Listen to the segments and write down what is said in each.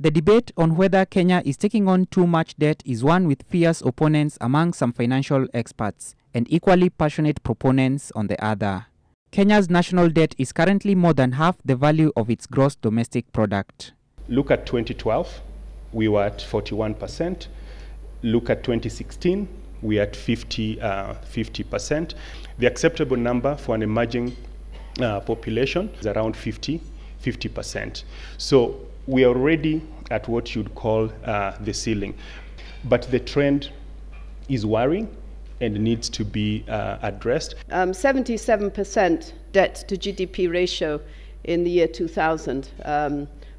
The debate on whether Kenya is taking on too much debt is one with fierce opponents among some financial experts and equally passionate proponents on the other. Kenya's national debt is currently more than half the value of its gross domestic product. Look at 2012, we were at 41%. Look at 2016, we are at 50%. The acceptable number for an emerging population is around 50%. So we are already at what you'd call the ceiling. But the trend is worrying and needs to be addressed. 77% debt to GDP ratio in the year 2000.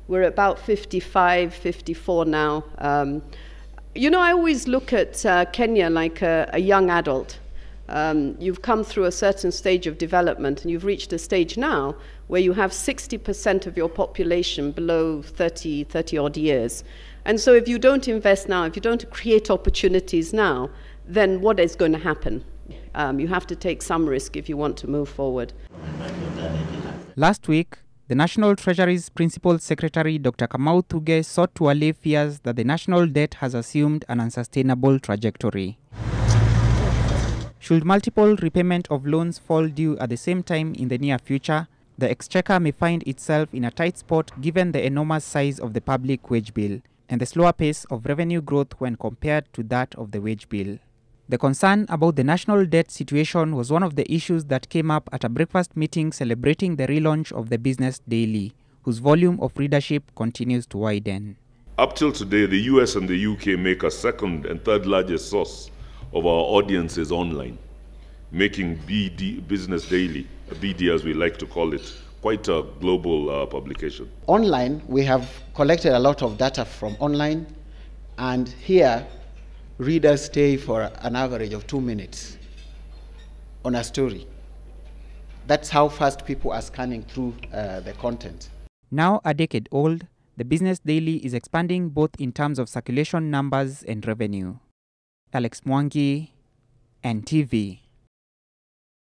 We're about 55, 54 now. You know, I always look at Kenya like a young adult. You've come through a certain stage of development and you've reached a stage now where you have 60% of your population below 30 odd years. And so if you don't invest now, if you don't create opportunities now, then what is going to happen? You have to take some risk if you want to move forward. Last week, the National Treasury's Principal Secretary Dr. Kamau Thuge sought to allay fears that the national debt has assumed an unsustainable trajectory. Should multiple repayment of loans fall due at the same time in the near future, the Exchequer may find itself in a tight spot given the enormous size of the public wage bill and the slower pace of revenue growth when compared to that of the wage bill. The concern about the national debt situation was one of the issues that came up at a breakfast meeting celebrating the relaunch of the Business Daily, whose volume of readership continues to widen. Up till today, the US and the UK make a second and third largest source of our audiences online, making Business Daily, BD as we like to call it, quite a global publication. Online, we have collected a lot of data from online, and here, readers stay for an average of 2 minutes on a story. That's how fast people are scanning through the content. Now a decade old, the Business Daily is expanding both in terms of circulation numbers and revenue. Alex Mwangi, NTV.